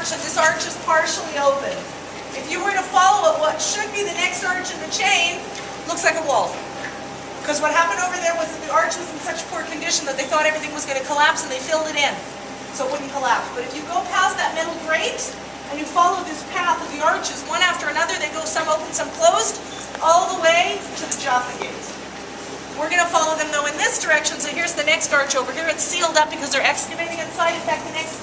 arch, and this arch is partially open. If you were to follow it, what should be the next arch in the chain looks like a wall. Because what happened over there was that the arch was in such poor condition that they thought everything was going to collapse and they filled it in so it wouldn't collapse. But if you go past that metal grate and you follow this path of the arches one after another, they go some open, some closed, all the way to the Jaffa Gate. We're going to follow them though in this direction, so here's the next arch over here. It's sealed up because they're excavating inside. In fact, the next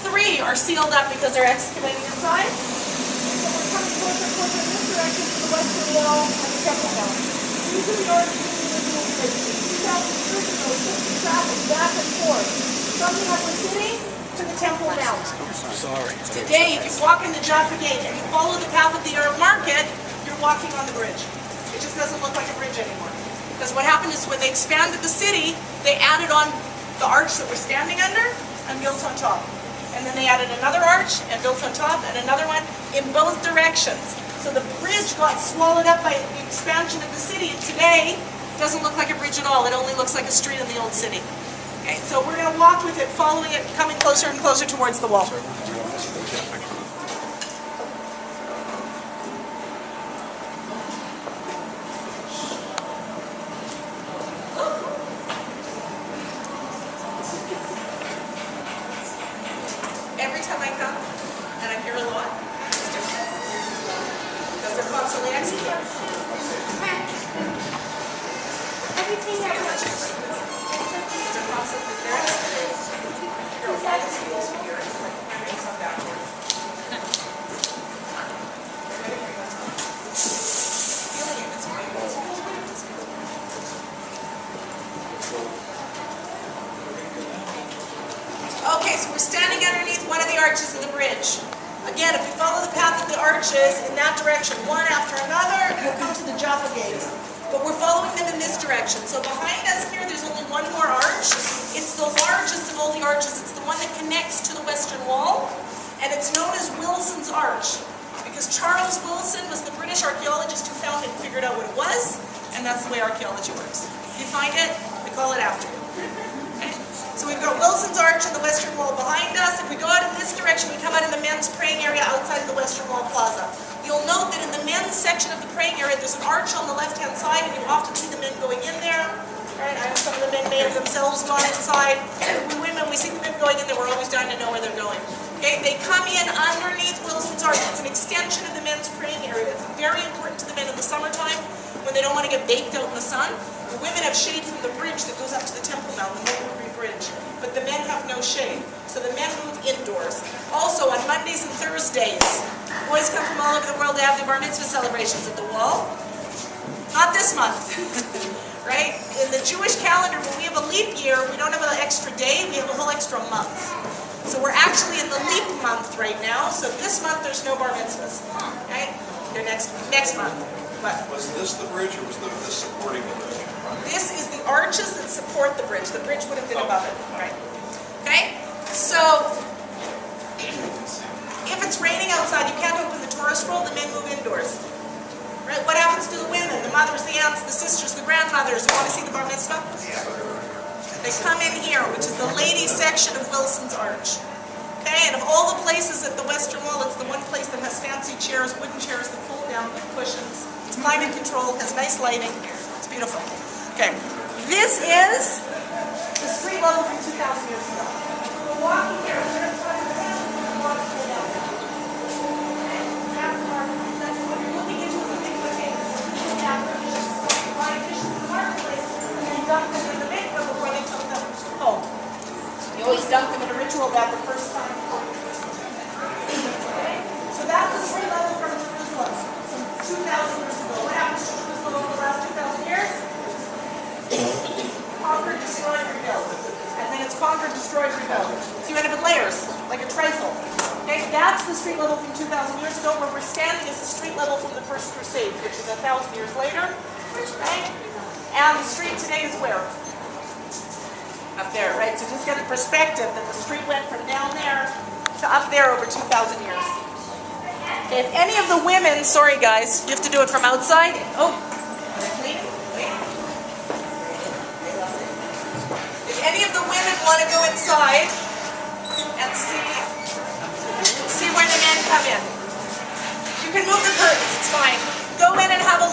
three are sealed up because they're excavating inside. So we're coming closer and closer in this direction to the western wall and the Temple Mount. These are the arches in the original bridge. 2,000 years ago, we took the traffic back and forth from the upper city to the Temple Mount. Sorry. Today, if you walk in the Jaffa Gate and you follow the path of the Arab market, you're walking on the bridge. It just doesn't look like a bridge anymore. Because what happened is when they expanded the city, they added on the arch that we're standing under and built on top. And then they added another arch and built on top and another one in both directions. So the bridge got swallowed up by the expansion of the city, and today it doesn't look like a bridge at all. It only looks like a street in the old city. Okay, so we're going to walk with it, following it, coming closer and closer towards the wall. Every time I come, and I'm here a lot, it's different. Because they're constantly excavating. Everything that was It's a process that they're excavating. Here, all the seals here, it's like carrying some backwards. Feeling it, it's right. Okay, so we're standing underneath one of the arches of the bridge. Again, if you follow the path of the arches in that direction, one after another, you'll come to the Jaffa Gate. But we're following them in this direction. So behind us here, there's only one more arch. It's the largest of all the arches. It's the one that connects to the western wall. And it's known as Wilson's Arch. Because Charles Wilson was the British archaeologist who found it and figured out what it was. And that's the way archaeology works. If you find it, we call it after you. So we've got Wilson's Arch and the western wall behind us. If we go out in this direction, we come out in the men's praying area outside of the western wall plaza. You'll note that in the men's section of the praying area, there's an arch on the left-hand side, and you often see the men going in there. Right? I know some of the men may have themselves gone inside. We women, we see the men going in there, we're always dying to know where they're going. Okay? They come in underneath Wilson's Arch. It's an extension of the men's praying area. It's very important to the men in the summertime when they don't want to get baked out in the sun. The women have shade from the bridge that goes up to the Temple Mount, the Mulberry Bridge. But the men have no shade. So the men move indoors. Also, on Mondays and Thursdays, boys come from all over the world to have the bar mitzvah celebrations at the wall. Not this month, right? In the Jewish calendar, when we have a leap year, we don't have an extra day, we have a whole extra month. So we're actually in the leap month right now. So this month, there's no bar mitzvahs, right? They're next month. What? Was this the bridge, or was this supporting the bridge? This is the arches that support the bridge. The bridge would have been above it, right? Okay? So, if it's raining outside, you can't open the Torah scroll, the men move indoors. Right? What happens to the women, the mothers, the aunts, the sisters, the grandmothers who want to see the bar mitzvah? They come in here, which is the ladies' section of Wilson's Arch. Okay? And of all the places at the western wall, it's the one place that has fancy chairs, wooden chairs that fold down with cushions. It's climate controlled, has nice lighting. It's beautiful. Okay, this is the street level from 2,000 years ago. We're walking here. We're walking here now. That's what you're looking into is a big potato. Fishes in the marketplace, and then dump them in the mikveh before they come home. You always dump them in a ritual bath the first time. Okay? So that's the street level from Jerusalem, from 2,000 years ago. What happens to Jerusalem over the last 2,000 years? Conquered, destroyed, rebuilt. And then it's conquered, destroyed, rebuilt. So you end up with layers, like a trifle. Okay, that's the street level from 2,000 years ago. Where we're standing is the street level from the First Crusade, which is 1,000 years later. Right? And the street today is where? Up there, right? So just get a perspective that the street went from down there to up there over 2,000 years. Okay, if any of the women, sorry guys, you have to do it from outside. Oh, wait. If any of the women want to go inside and see come in. You can move the curtains, it's fine. Go in and have a